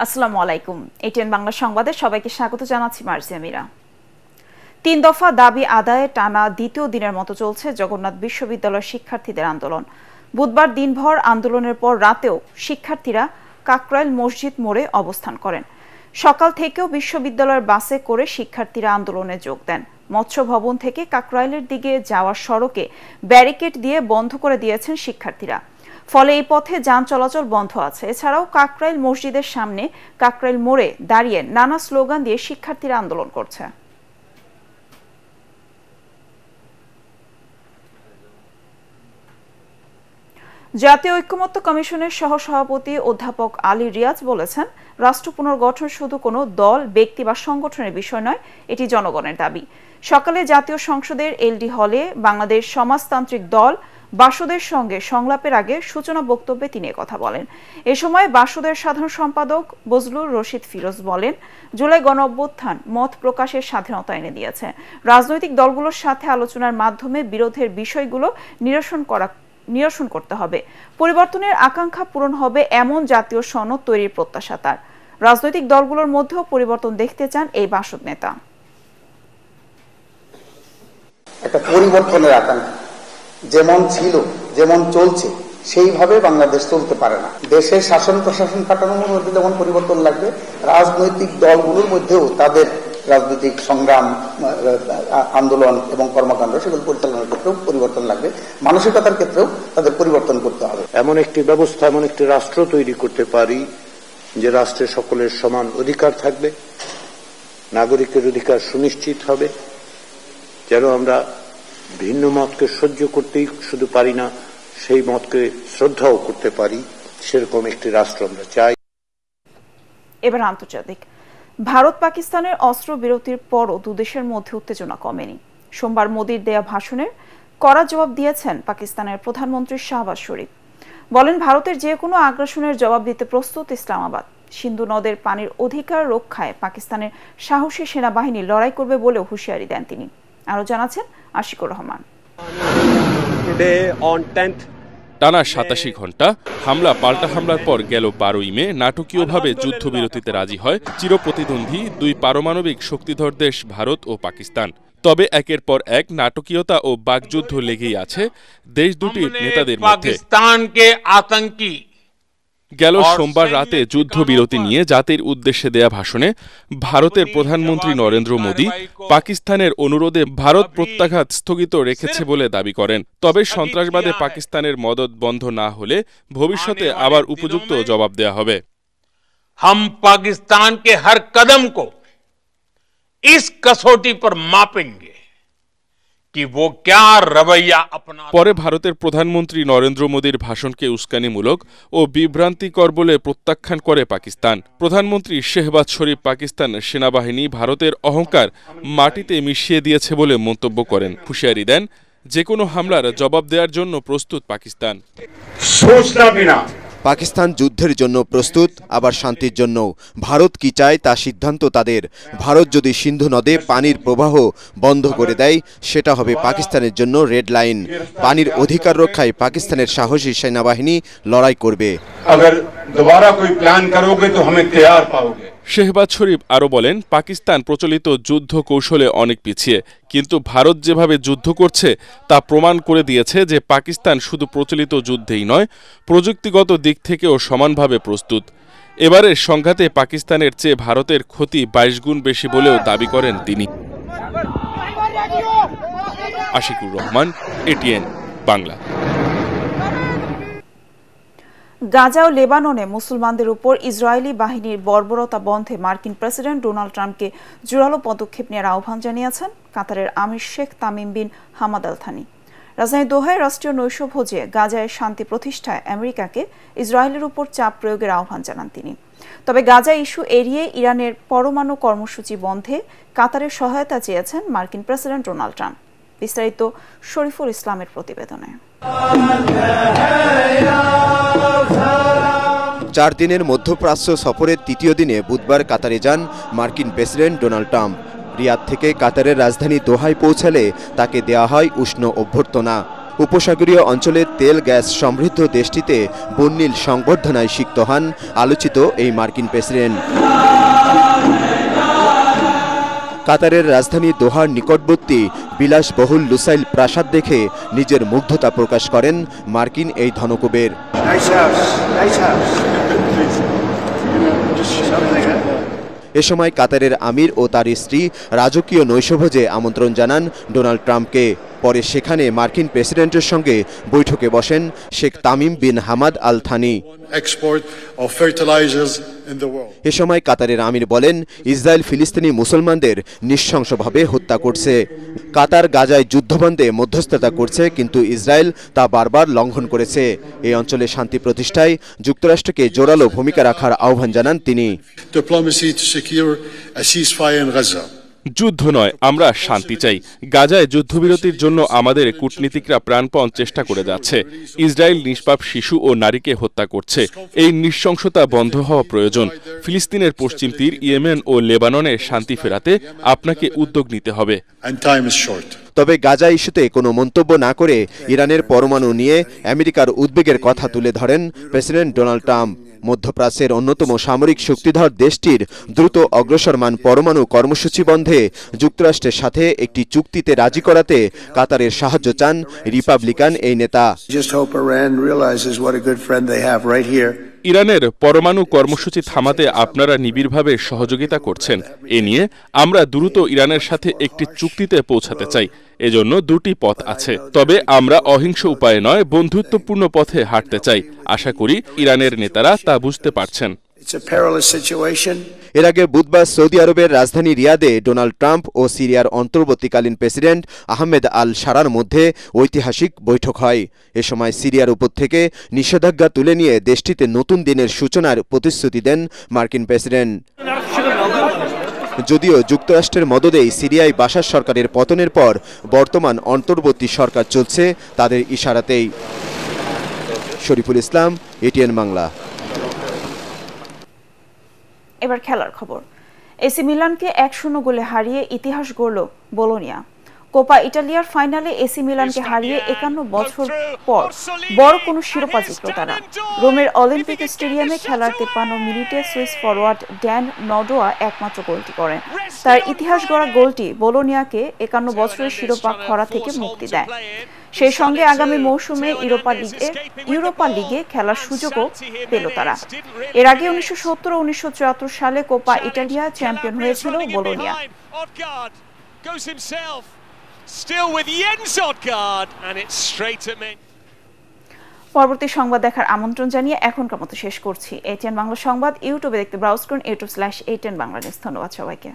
আসসালামু আলাইকুম। এটিএন বাংলা সংবাদে সবাইকে স্বাগত জানাচ্ছি মার্জিয়া মীরা। ৩ দফা দাবি আদায়ে টানা দ্বিতীয় দিনের মতো চলছে জগন্নাথ বিশ্ববিদ্যালয়ের শিক্ষার্থীদের আন্দোলন। বুধবার দিনভর আন্দোলনের পর রাতেও শিক্ষার্থীরা কাকরাইল মসজিদ মোড়ে অবস্থান করেন। সকাল থেকেও বিশ্ববিদ্যালয়ের বাসে করে শিক্ষার্থীরা আন্দোলনে যোগ দেন। মৎস্য ভবন থেকে কাকরাইলের দিকে যাওয়ার সড়কে ব্যারিকেড দিয়ে বন্ধ করে দিয়েছেন শিক্ষার্থীরা। ফলে এই পথে যান চলাচল বন্ধ আছে। এছাড়াও কাকরাইল মসজিদের সামনে কাকরাইল মোড়ে দাঁড়িয়ে নানা স্লোগান দিয়ে শিক্ষার্থীরা আন্দোলন করছে। জাতীয় ঐক্যমত্য কমিশনের সহসভাপতি অধ্যাপক আলী রিয়াজ বলেছেন, রাষ্ট্র পুনর্গঠন শুধু কোনো দল, ব্যক্তি বা সংগঠনের বিষয় নয়, এটি জনগণের দাবি। সকালে জাতীয় সংসদের এলডি হলে বাংলাদেশ সমাজতান্ত্রিক দল বাসদের সঙ্গে সংলাপের আগে সূচনা বক্তব্যে তিনি কথা বলেন। এ সময় বাসদের সাধারণ সম্পাদক বজলুর রশিদ ফিরোজ বলেন, জুলাই গণঅভ্যুত্থান মত প্রকাশের স্বাধীনতা এনে দিয়েছে। রাজনৈতিক দলগুলোর সাথে আলোচনার মাধ্যমে বিরোধের বিষয়গুলো নিরসন করতে হবে। পরিবর্তনের আকাঙ্ক্ষা পূরণ হবে এমন জাতীয় সনদ তৈরির প্রত্যাশা তার। রাজনৈতিক দলগুলোর মধ্যেও পরিবর্তন দেখতে চান এই বাসদ নেতা। একটা পরিবর্তনের আকাঙ্ক্ষা যেমন ছিল, যেমন চলছে, সেইভাবে বাংলাদেশ চলতে পারে না। দেশের শাসন প্রশাসন কাঠামোর মধ্যে যেমন পরিবর্তন লাগবে, রাজনৈতিক দলগুলোর মধ্যেও তাদের রাজনৈতিক সংগ্রাম, আন্দোলন এবং কর্মকাণ্ড সেগুলো পরিচালনার ক্ষেত্রেও পরিবর্তন লাগবে। মানসিকতার ক্ষেত্রেও তাদের পরিবর্তন করতে হবে। এমন একটি ব্যবস্থা, এমন একটি রাষ্ট্র তৈরি করতে পারি যে রাষ্ট্রে সকলের সমান অধিকার থাকবে, নাগরিকের অধিকার সুনিশ্চিত হবে, যেন আমরা ভিন্ন মতকে সহ্য করতেই শুধু পারি না, সেই মতকে শ্রদ্ধাও করতে পারি, সেরকম একটি রাষ্ট্র আমরা চাই। এবার আন্তর্জাতিক। ভারত পাকিস্তানের অস্ত্র বিরতির পরও দুদেশের মধ্যে উত্তেজনা কমেনি। সোমবার মোদির দেয়া ভাষণের কড়া জবাব দিয়েছেন পাকিস্তানের প্রধানমন্ত্রী শাহবাজ শরীফ। বলেন, ভারতের যে কোনো আগ্রাসনের জবাব দিতে প্রস্তুত ইসলামাবাদ। সিন্ধু নদের পানির অধিকার রক্ষায় পাকিস্তানের সাহসী সেনাবাহিনী লড়াই করবে বলেও হুঁশিয়ারি দেন তিনি। আরো জানাচ্ছেন আশিকুর রহমান। টানা ৮৭ ঘণ্টা হামলা পাল্টা হামলার পর গেল ১২ই মে নাটকীয়ভাবে যুদ্ধবিরতিতে রাজি হয় চিরপ্রতিদ্বন্দ্বী দুই পারমাণবিক শক্তিধর দেশ ভারত ও পাকিস্তান। তবে একের পর এক নাটকীয়তা ও বাকযুদ্ধ লেগেই আছে দেশ দুটির নেতাদের মধ্যে। গেল সোমবার রাতে যুদ্ধবিরতি নিয়ে জাতির উদ্দেশ্যে দেয়া ভাষণে ভারতের প্রধানমন্ত্রী নরেন্দ্র মোদি পাকিস্তানের অনুরোধে ভারত প্রত্যাঘাত স্থগিত রেখেছে বলে দাবি করেন। তবে সন্ত্রাসবাদে পাকিস্তানের মদদ বন্ধ না হলে ভবিষ্যতে আবার উপযুক্ত জবাব দেয়া হবে। हम पाकिस्तान के हर कदम को इस कसौटी पर मापेंगे कि वो क्या रवैया अपना। পরে ভারতের প্রধানমন্ত্রী নরেন্দ্র মোদির ভাষণকে উস্কানিমূলক ও বিভ্রান্তিকর বলে প্রত্যাখ্যান করে পাকিস্তান। প্রধানমন্ত্রী শেহবাজ শরীফ পাকিস্তান সেনাবাহিনী ভারতের অহংকার মাটিতে মিশিয়ে দিয়েছে বলে মন্তব্য করেন। হুঁশিয়ারি দেন, যে কোনো হামলার জবাব দেওয়ার জন্য প্রস্তুত পাকিস্তান। পাকিস্তান যুদ্ধের জন্য প্রস্তুত, আবার শান্তির জন্য। ভারত কি চায় তা সিদ্ধান্ত তাদের। ভারত যদি সিন্ধু নদে পানির প্রবাহ বন্ধ করে দেয়, সেটা হবে পাকিস্তানের জন্য রেড লাইন। পানির অধিকার রক্ষায় পাকিস্তানের সাহসী সেনাবাহিনী লড়াই করবে। শেহবাজ শরীফ আরও বলেন, পাকিস্তান প্রচলিত যুদ্ধ কৌশলে অনেক পিছিয়ে, কিন্তু ভারত যেভাবে যুদ্ধ করছে তা প্রমাণ করে দিয়েছে যে পাকিস্তান শুধু প্রচলিত যুদ্ধেই নয়, প্রযুক্তিগত দিক থেকেও সমানভাবে প্রস্তুত। এবারের সংঘাতে পাকিস্তানের চেয়ে ভারতের ক্ষতি ২২ গুণ বেশি বলেও দাবি করেন তিনি। আশিকুর রহমান, এটিএন বাংলা। গাজা ও লেবাননে মুসলমানদের উপর ইসরায়েলি বাহিনীর বর্বরতা বন্ধে মার্কিন প্রেসিডেন্ট ডোনাল্ড ট্রাম্পকে জোরালো পদক্ষেপ নেওয়ার আহ্বান জানিয়েছেন কাতারের আমির Sheikh Tamim bin Hamad Al Thani. রাজধানী দোহায় রাষ্ট্রীয় নৈশভোজে গাজায় শান্তি প্রতিষ্ঠায় আমেরিকাকে ইসরায়েলের উপর চাপ প্রয়োগের আহ্বান জানান তিনি। তবে গাজা ইস্যু এড়িয়ে ইরানের পরমাণু কর্মসূচি বন্ধে কাতারের সহায়তা চেয়েছেন মার্কিন প্রেসিডেন্ট ডোনাল্ড ট্রাম্প। বিস্তারিত শরীফুল ইসলামের প্রতিবেদনে। ৪ দিনের মধ্যপ্রাচ্য সফরের তৃতীয় দিনে বুধবার কাতারে যান মার্কিন প্রেসিডেন্ট ডোনাল্ড ট্রাম্প। রিয়াদ থেকে কাতারের রাজধানী দোহায় পৌঁছালে তাকে দেয়া হয় উষ্ণ অভ্যর্থনা। উপসাগরীয় অঞ্চলের তেল গ্যাস সমৃদ্ধ দেশটিতে বন্যিল সংবর্ধনায় সিক্ত হন আলোচিত এই মার্কিন প্রেসিডেন্ট। কাতারের রাজধানী দোহার নিকটবর্তী বিলাসবহুল লুসাইল প্রাসাদ দেখে নিজের মুগ্ধতা প্রকাশ করেন মার্কিন এই ধনকুবের। এ সময় কাতারের আমির ও তার স্ত্রী রাজকীয় নৈশভোজে আমন্ত্রণ জানান ডোনাল্ড ট্রাম্পকে। পরে সেখানে মার্কিন প্রেসিডেন্টের সঙ্গে বৈঠকে বসেন Sheikh Tamim bin Hamad Al Thani. এ সময় কাতারের আমির বলেন, ইসরায়েল ফিলিস্তিনি মুসলমানদের নৃশংসভাবে হত্যা করছে। কাতার গাজায় যুদ্ধবন্ধে মধ্যস্থতা করছে, কিন্তু ইসরায়েল তা বারবার লঙ্ঘন করেছে। এই অঞ্চলে শান্তি প্রতিষ্ঠায় যুক্তরাষ্ট্রকে জোরালো ভূমিকা রাখার আহ্বান জানান তিনি। যুদ্ধ নয়, আমরা শান্তি চাই। গাজায় যুদ্ধবিরতির জন্য আমাদের কূটনীতিকরা প্রাণপণ চেষ্টা করে যাচ্ছে। ইসরায়েল নিষ্পাপ শিশু ও নারীকে হত্যা করছে। এই নৃশংসতা বন্ধ হওয়া প্রয়োজন। ফিলিস্তিনের পশ্চিম তীর, ইয়েমেন ও লেবাননে শান্তি ফেরাতে আপনাকে উদ্যোগ নিতে হবে। তবে গাজা ইস্যুতে কোনো মন্তব্য না করে ইরানের পরমাণু নিয়ে আমেরিকার উদ্বেগের কথা তুলে ধরেন প্রেসিডেন্ট ডোনাল্ড ট্রাম্প। মধ্যপ্রাচ্যের অন্যতম সামরিক শক্তিধর দেশটির দ্রুত অগ্রসরমান পরমাণু কর্মসূচি বন্ধে যুক্তরাষ্ট্রের সাথে একটি চুক্তিতে রাজি করাতে কাতারের সাহায্য চান রিপাবলিকান এই নেতা। ইরানের পরমাণু কর্মসূচি থামাতে আপনারা নিবিড়ভাবে সহযোগিতা করছেন। এ নিয়ে আমরা দ্রুত ইরানের সাথে একটি চুক্তিতে পৌঁছাতে চাই। এজন্য দুটি পথ আছে, তবে আমরা অহিংস উপায়ে নয়, বন্ধুত্বপূর্ণ পথে হাঁটতে চাই। আশা করি ইরানের নেতারা তা বুঝতে পারছেন। এর আগে বুধবার সৌদি আরবের রাজধানী রিয়াদে ডোনাল্ড ট্রাম্প ও সিরিয়ার অন্তর্বর্তীকালীন প্রেসিডেন্ট আহমেদ আল শারার মধ্যে ঐতিহাসিক বৈঠক হয়। এ সময় সিরিয়ার উপর থেকে নিষেধাজ্ঞা তুলে নিয়ে দেশটিতে নতুন দিনের সূচনার প্রতিশ্রুতি দেন মার্কিন প্রেসিডেন্ট। যদিও যুক্তরাষ্ট্রের মদদেই সিরিয়ায় বাশার সরকারের পতনের পর বর্তমান অন্তর্বর্তী সরকার চলছে তাদের ইশারাতেই। শরীফুল ইসলাম, এটিএন বাংলা। এবার খেলার খবর। এসি মিলানকে 1-0 গোলে হারিয়ে ইতিহাস গড়ল বোলোনিয়া। কোপা ইটালিয়ার ফাইনালে এসি মিলানকে হারিয়ে 51 বছর পর বড় কোনো শিরোপা জিতল তারা। রোমের অলিম্পিক স্টেডিয়ামে খেলার 53 মিনিটে সুইস ফরওয়ার্ড ড্যান নডোয়া একমাত্র গোলটি করেন। তার ইতিহাস গড়া গোলটি বোলোনিয়াকে 51 বছরের শিরোপা খরা থেকে মুক্তি দেয়। সেই সঙ্গে আগামী মৌসুমে ইউরোপা লিগে খেলার সুযোগও পেল তারা। এর আগে 1970 ও 1974 সালে কোপা ইটালিয়া চ্যাম্পিয়ন হয়েছিল বোলোনিয়া। পরবর্তী সংবাদ দেখার আমন্ত্রণ জানিয়ে এখনকার মতো শেষ করছি। এটিএন বাংলা সংবাদ ইউটিউবে দেখতে ব্রাউজ করুন youtube/ATN Bangladesh। ধন্যবাদ সবাইকে।